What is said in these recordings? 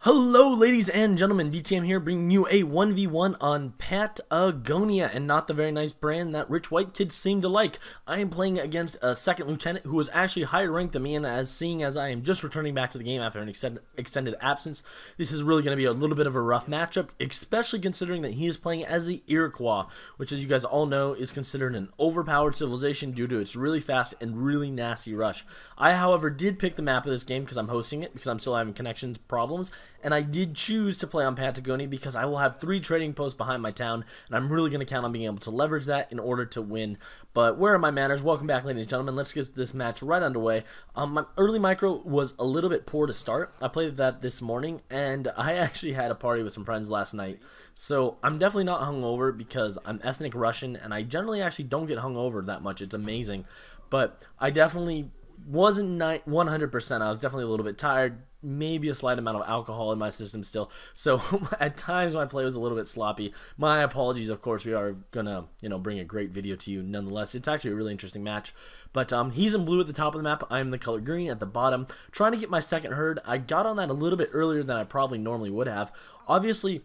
Hello ladies and gentlemen, BTM here bringing you a 1v1 on Patagonia, and not the very nice brand that rich white kids seem to like. I am playing against a second lieutenant who is actually higher ranked than me, and seeing as I am just returning back to the game after an extended absence, this is really going to be a little bit of a rough matchup, especially considering that he is playing as the Iroquois, which, as you guys all know, is considered an overpowered civilization due to its really fast and really nasty rush. I, however, did pick the map of this game because I'm hosting it, because I'm still having connections problems, and I did choose to play on Patagonia because I will have 3 trading posts behind my town, and I'm really going to count on being able to leverage that in order to win. But where are my manners? Welcome back, ladies and gentlemen. Let's get this match right underway. My early micro was a little bit poor to start. I played that this morning, and I actually had a party with some friends last night. So I'm definitely not hungover because I'm ethnic Russian, and I generally actually don't get hungover that much. It's amazing. But I definitely wasn't 100%. I was definitely a little bit tired, maybe a slight amount of alcohol in my system still, so at times my play was a little bit sloppy. My apologies. Of course, we are gonna bring a great video to you nonetheless. It's actually a really interesting match, but he's in blue at the top of the map. I'm the color green at the bottom, trying to get my second herd. I got on that a little bit earlier than I probably normally would have. Obviously,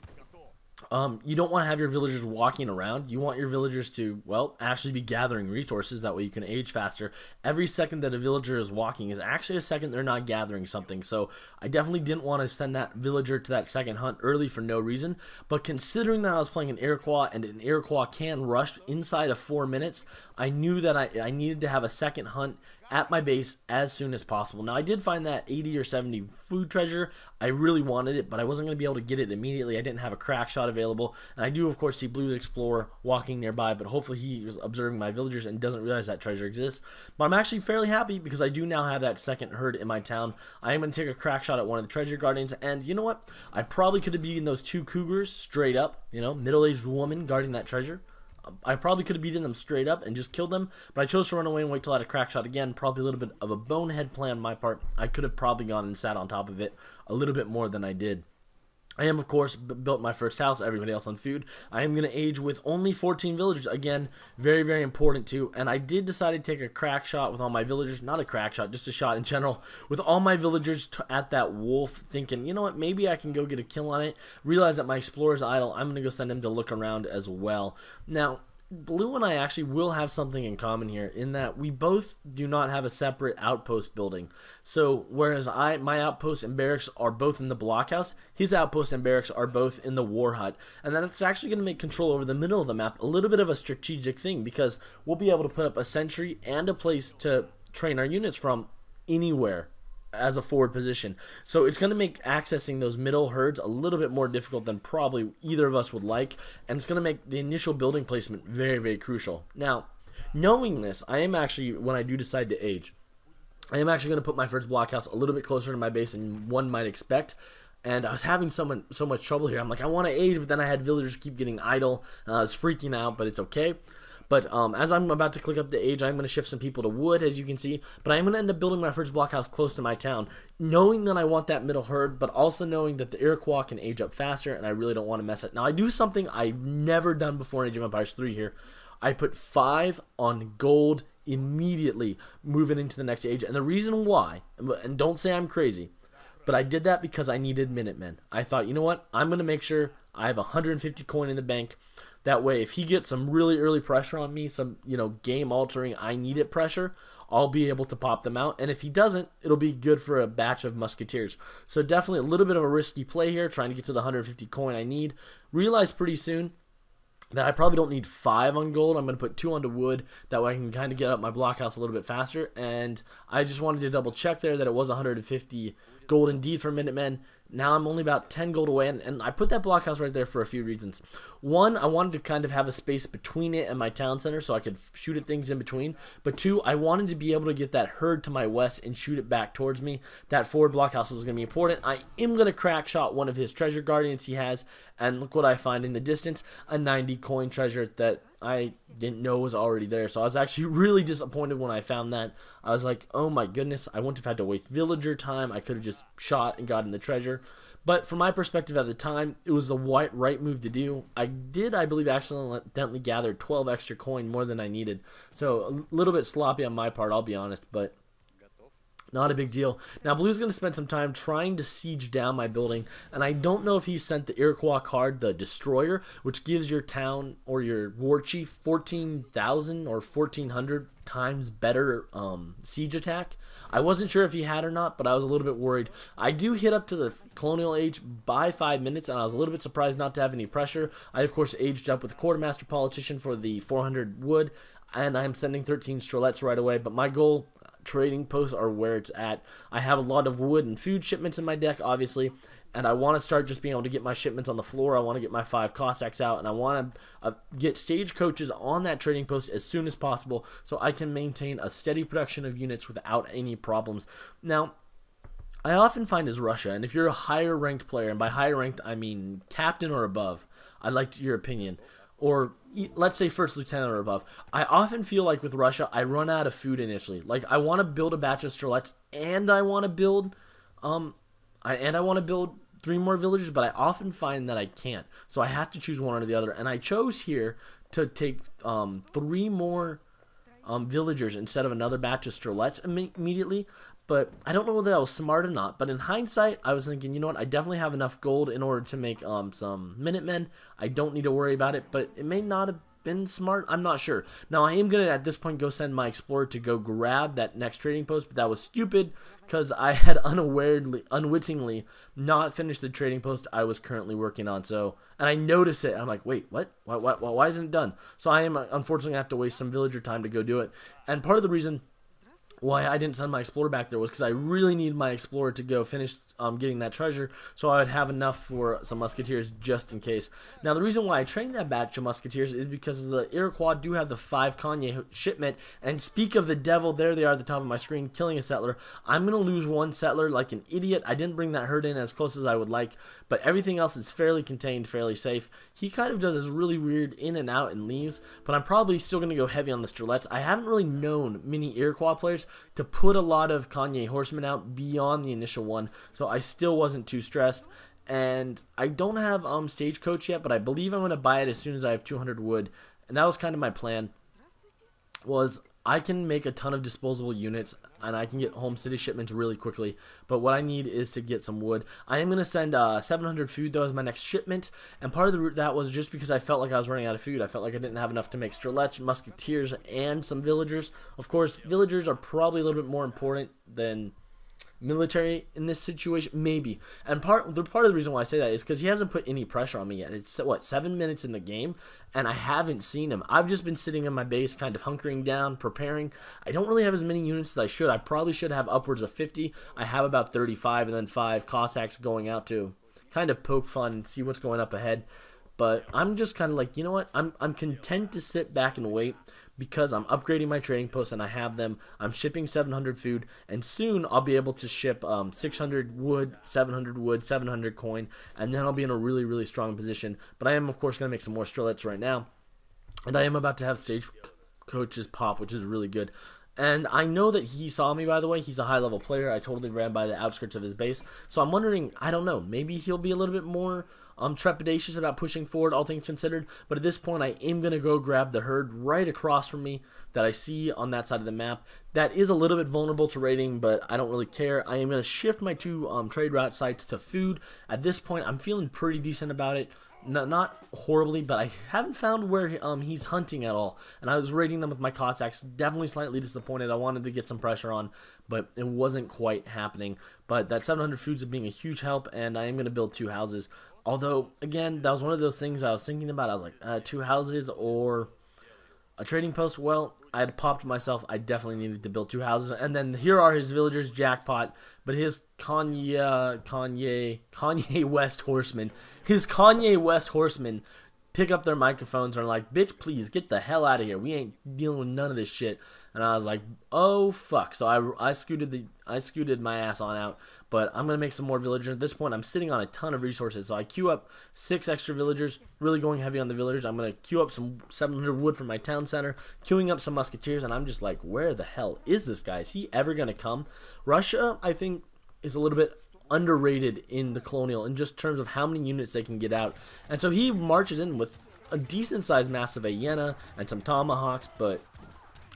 you don't want to have your villagers walking around. You want your villagers to, well, actually be gathering resources. That way you can age faster. Every second that a villager is walking is actually a second they're not gathering something. So I definitely didn't want to send that villager to that second hunt early for no reason. But considering that I was playing an Iroquois, and an Iroquois can rush inside of 4 minutes, I knew that I needed to have a second hunt at my base as soon as possible. Now, I did find that 80 or 70 food treasure. I really wanted it, but I wasn't going to be able to get it immediately. I didn't have a crack shot available, and I do, of course, see Blue Explorer walking nearby, but hopefully he was observing my villagers and doesn't realize that treasure exists. But I'm actually fairly happy because I do now have that second herd in my town. I am going to take a crack shot at one of the treasure guardians, and you know what? I probably could have beaten those 2 cougars straight up, middle-aged woman guarding that treasure. I probably could have beaten them straight up and just killed them, but I chose to run away and wait till I had a crack shot again. Probably a little bit of a bonehead play on my part. I could have probably gone and sat on top of it a little bit more than I did. I am, of course, built my first house, everybody else on food. I am going to age with only 14 villagers. Again, very, very important too. And I did decide to take a crack shot with all my villagers. Not a crack shot, just a shot in general. With all my villagers at that wolf, thinking, you know what, maybe I can go get a kill on it. Realize that my explorer's idle. I'm going to go send him to look around as well. Now, Blue and I actually will have something in common here, in that we both do not have a separate outpost building. So whereas my outpost and barracks are both in the blockhouse, his outpost and barracks are both in the war hut. And that's actually going to make control over the middle of the map a little bit of a strategic thing, because we'll be able to put up a sentry and a place to train our units from anywhere as a forward position. So it's going to make accessing those middle herds a little bit more difficult than probably either of us would like, and it's going to make the initial building placement very, very crucial. Now, knowing this, I am actually, when I do decide to age, I am actually going to put my first blockhouse a little bit closer to my base than one might expect. And I was having so much trouble here. I'm like, I want to age, but then I had villagers keep getting idle. I was freaking out, but it's okay. But as I'm about to click up the age, I'm going to shift some people to wood, as you can see. But I'm going to end up building my first blockhouse close to my town, knowing that I want that middle herd, but also knowing that the Iroquois can age up faster, and I really don't want to mess it. Now, I do something I've never done before in Age of Empires 3 here. I put 5 on gold immediately moving into the next age. And the reason why, and don't say I'm crazy, but I did that because I needed Minutemen. I thought, you know what? I'm going to make sure I have 150 coin in the bank. That way, if he gets some really early pressure on me, some, game-altering, I need it pressure, I'll be able to pop them out. And if he doesn't, it'll be good for a batch of musketeers. So definitely a little bit of a risky play here, trying to get to the 150 coin I need. Realize pretty soon that I probably don't need 5 on gold. I'm going to put 2 onto wood. That way I can kind of get up my blockhouse a little bit faster. And I just wanted to double check there that it was 150 gold indeed for Minutemen. Now I'm only about 10 gold away, and I put that blockhouse right there for a few reasons. One, I wanted to kind of have a space between it and my town center so I could shoot at things in between. But 2, I wanted to be able to get that herd to my west and shoot it back towards me. That forward blockhouse was going to be important. I am going to crack shot one of his treasure guardians he has, and look what I find in the distance, a 90 coin treasure that I didn't know was already there. So I was actually really disappointed when I found that. I was like, oh my goodness, I wouldn't have had to waste villager time. I could have just shot and gotten the treasure. But from my perspective at the time, it was the right move to do. I believe, accidentally gather 12 extra coin, more than I needed. So a little bit sloppy on my part, I'll be honest. But Not a big deal. Now, Blue's going to spend some time trying to siege down my building, and I don't know if he sent the Iroquois card, the Destroyer, which gives your town or your war chief 14,000 or 1,400 times better siege attack. I wasn't sure if he had or not, but I was a little bit worried. I do hit up to the colonial age by 5 minutes, and I was a little bit surprised not to have any pressure. I, of course, aged up with the quartermaster politician for the 400 wood, and I'm sending 13 strelets right away, but my goal... trading posts are where it's at. I have a lot of wood and food shipments in my deck, obviously, and I want to start just being able to get my shipments on the floor. I want to get my 5 Cossacks out, and I want to get stagecoaches on that trading post as soon as possible so I can maintain a steady production of units without any problems. Now, I often find as Russia, and if you're a higher ranked player, and by higher ranked I mean captain or above, I'd like your opinion, or let's say first lieutenant or above, I often feel like with Russia, I run out of food initially. Like, I want to build a batch of strelets, and I want to build, I want to build 3 more villages, but I often find that I can't. So I have to choose one or the other, and I chose here to take 3 more villagers instead of another batch of strelets immediately. But I don't know whether that was smart or not. But in hindsight, I was thinking, you know what, I definitely have enough gold in order to make some Minutemen. I don't need to worry about it, but it may not have been smart. I'm not sure. Now, I am going to, at this point, go send my explorer to go grab that next trading post, but that was stupid because I had unwittingly not finished the trading post I was currently working on. So, and I noticed it. I'm like, wait, what? Why isn't it done? So I am, unfortunately, have to waste some villager time to go do it. And part of the reason why I didn't send my explorer back there was because I really need my explorer to go finish getting that treasure, so I would have enough for some musketeers just in case. Now, the reason why I trained that batch of musketeers is because the Iroquois do have the 5 Kanye shipment, and speak of the devil, there they are at the top of my screen, killing a settler. I'm going to lose 1 settler like an idiot. I didn't bring that herd in as close as I would like, but everything else is fairly contained, fairly safe. He kind of does this really weird in and out and leaves, but I'm probably still going to go heavy on the strelets. I haven't really known many Iroquois players to put a lot of Kanye horsemen out beyond the initial one, so I still wasn't too stressed. And I don't have stagecoach yet, but I believe I'm going to buy it as soon as I have 200 wood, and that was kind of my plan, was I can make a ton of disposable units and I can get home city shipments really quickly, but what I need is to get some wood. I am going to send 700 food though as my next shipment, and part of that was just because I felt like I was running out of food. I felt like I didn't have enough to make strelets, musketeers, and some villagers. Of course, villagers are probably a little bit more important than military in this situation, maybe. And part of the reason why I say that is because he hasn't put any pressure on me yet. It's what, 7 minutes in the game, and I haven't seen him. I've just been sitting in my base, kind of hunkering down, preparing. I don't really have as many units as I should. I probably should have upwards of 50. I have about 35, and then 5 Cossacks going out to kind of poke fun and see what's going up ahead. But I'm just kind of like, you know what? I'm content to sit back and wait, because I'm upgrading my trading posts and I have them. I'm shipping 700 food, and soon I'll be able to ship 600 wood, 700 coin, and then I'll be in a really, really strong position. But I am, of course, going to make some more strelets right now, and I am about to have stagecoaches pop, which is really good. And I know that he saw me, by the way. He's a high-level player. I totally ran by the outskirts of his base. So I'm wondering, I don't know, maybe he'll be a little bit more trepidatious about pushing forward, all things considered. But at this point, I am going to go grab the herd right across from me that I see on that side of the map. That is a little bit vulnerable to raiding, but I don't really care. I am going to shift my 2 trade route sites to food. At this point, I'm feeling pretty decent about it. Not horribly, but I haven't found where he's hunting at all. And I was raiding them with my Cossacks. Definitely slightly disappointed. I wanted to get some pressure on, but it wasn't quite happening. But that 700 foods is being a huge help, and I am going to build 2 houses. Although, again, that was one of those things I was thinking about. I was like, 2 houses or a trading post. Well, I had popped myself. I definitely needed to build 2 houses. And then here are his villagers, jackpot. But his Kanye West horsemen, pick up their microphones and are like, bitch, please, get the hell out of here. We ain't dealing with none of this shit. And I was like, oh, fuck. So I scooted my ass on out. But I'm going to make some more villagers. At this point, I'm sitting on a ton of resources. So I queue up 6 extra villagers, really going heavy on the villagers. I'm going to queue up some 700 wood from my town center, queuing up some musketeers, and I'm just like, where the hell is this guy? Is he ever going to come? Russia, I think, is a little bit underrated in the colonial in just terms of how many units they can get out. And so he marches in with a decent sized mass of hyena and some tomahawks, but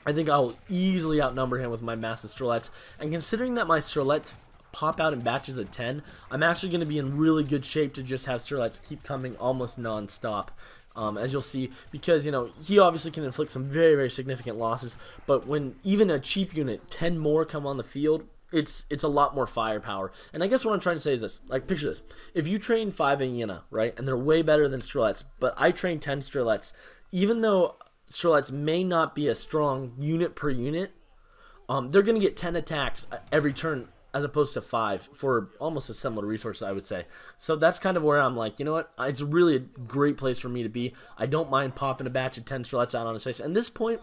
I think I'll easily outnumber him with my massive Strelets. And considering that my Strelets pop out in batches of 10, I'm actually going to be in really good shape to just have Strelets keep coming almost non-stop. As you'll see, because, you know, he obviously can inflict some very, very significant losses, but when even a cheap unit, 10 more come on the field, it's a lot more firepower. And I guess what I'm trying to say is this, like, picture this. If you train 5 Hyena, right, and they're way better than Strelets, but I train 10 Strelets, even though Strelets may not be a strong unit per unit, they're going to get 10 attacks every turn, as opposed to 5 for almost a similar resource, I would say. So that's kind of where I'm like, you know what, it's really a great place for me to be. I don't mind popping a batch of 10 Strelets out on his face. And this point,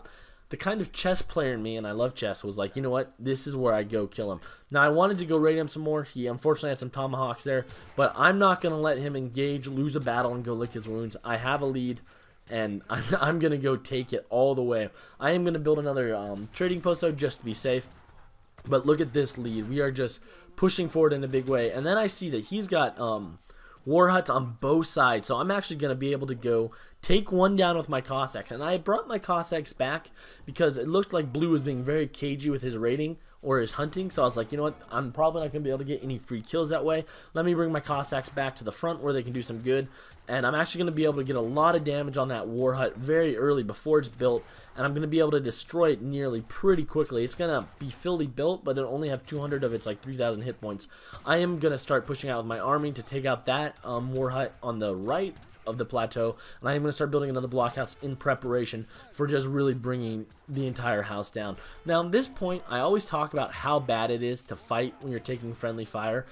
the kind of chess player in me, and I love chess, was like, you know what, this is where I go kill him. Now, I wanted to go raid him some more. He unfortunately had some tomahawks there, but I'm not going to let him engage, lose a battle, and go lick his wounds. I have a lead, and I'm going to go take it all the way. I am going to build another trading post, though, just to be safe. But look at this lead. We are just pushing forward in a big way. And then I see that he's got war huts on both sides. So I'm actually going to be able to go take one down with my Cossacks. And I brought my Cossacks back because it looked like Blue was being very cagey with his raiding or his hunting. So I was like, you know what, I'm probably not going to be able to get any free kills that way. Let me bring my Cossacks back to the front where they can do some good. And I'm actually going to be able to get a lot of damage on that war hut very early before it's built. And I'm going to be able to destroy it nearly pretty quickly. It's going to be fully built, but it'll only have 200 of its like 3,000 hit points. I am going to start pushing out with my army to take out that war hut on the right of the plateau, and I am going to start building another blockhouse in preparation for just really bringing the entire house down. Now, at this point, I always talk about how bad it is to fight when you're taking friendly fire,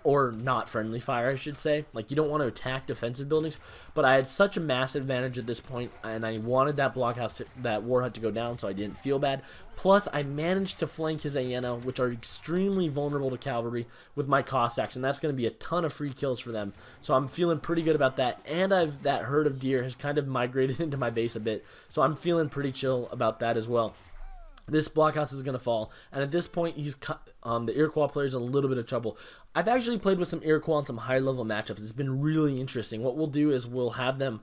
or not friendly fire, I should say. Like, you don't want to attack defensive buildings, but I had such a massive advantage at this point, and I wanted that blockhouse, that war hut to go down, so I didn't feel bad. Plus, I managed to flank his Hyena, which are extremely vulnerable to cavalry, with my Cossacks, and that's going to be a ton of free kills for them. So I'm feeling pretty good about that, and that herd of deer has kind of migrated into my base a bit, so I'm feeling pretty chill about that as well. This blockhouse is going to fall, and at this point, the Iroquois player is in a little bit of trouble. I've actually played with some Iroquois on some high-level matchups. It's been really interesting. What we'll do is we'll have them.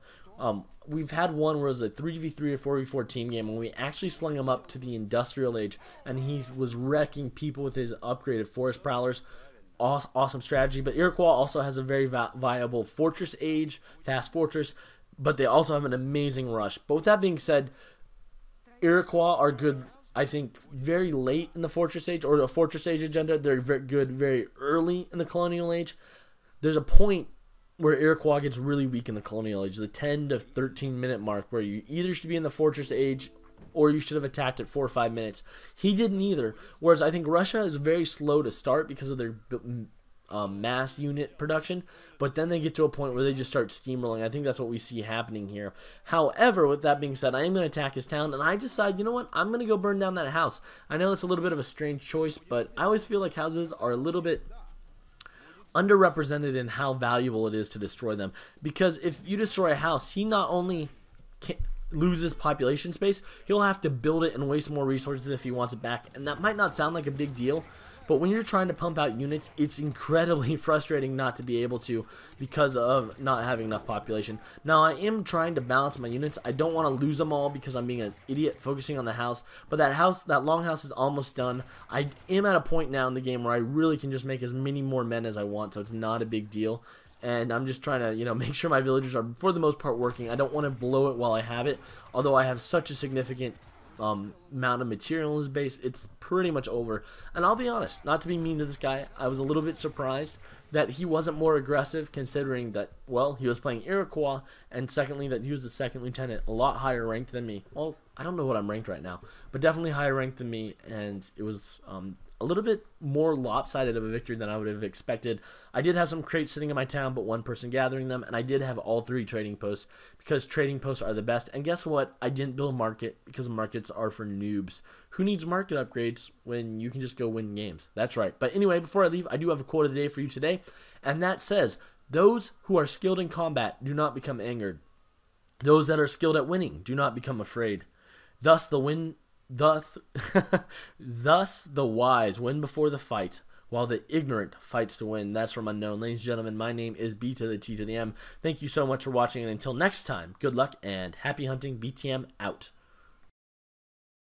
We've had one where it was a 3v3 or 4v4 team game, and we actually slung him up to the industrial age, and he was wrecking people with his upgraded forest prowlers. Awesome strategy, but Iroquois also has a very viable fortress age, fast fortress, but they also have an amazing rush. But with that being said, Iroquois are good, I think, very late in the Fortress Age, or the Fortress Age agenda. They're very good very early in the Colonial Age. There's a point where Iroquois gets really weak in the Colonial Age, the 10 to 13 minute mark, where you either should be in the Fortress Age or you should have attacked at 4 or 5 minutes. He didn't either, whereas I think Russia is very slow to start because of their mass unit production, but then they get to a point where they just start steamrolling. I think that's what we see happening here. However, with that being said, I am going to attack his town, and I decide, you know what, I'm going to go burn down that house. I know it's a little bit of a strange choice, but I always feel like houses are a little bit underrepresented in how valuable it is to destroy them, because if you destroy a house, he not only loses population space, he'll have to build it and waste more resources if he wants it back, and that might not sound like a big deal, but when you're trying to pump out units, it's incredibly frustrating not to be able to because of not having enough population. Now, I am trying to balance my units. I don't want to lose them all because I'm being an idiot focusing on the house. But that longhouse is almost done. I am at a point now in the game where I really can just make as many more men as I want, so it's not a big deal. And I'm just trying to, you know, make sure my villagers are, for the most part, working. I don't want to blow it while I have it, although I have such a significant amount of material in his base, it's pretty much over. And I'll be honest, not to be mean to this guy, I was a little bit surprised that he wasn't more aggressive, considering that, well, he was playing Iroquois, and secondly, that he was the second lieutenant, a lot higher ranked than me. Well, I don't know what I'm ranked right now, but definitely higher ranked than me, and it was a little bit more lopsided of a victory than I would have expected. I did have some crates sitting in my town, but one person gathering them, and I did have all 3 trading posts, because trading posts are the best. And guess what? I didn't build a market, because markets are for noobs. Who needs market upgrades when you can just go win games? That's right. But anyway, before I leave, I do have a quote of the day for you today, and that says, "Those who are skilled in combat do not become angered. Those that are skilled at winning do not become afraid. Thus the wise win before the fight, while the ignorant fights to win." That's from Unknown. Ladies and gentlemen, my name is B to the T to the M. Thank you so much for watching, and until next time, good luck and happy hunting. BTM out.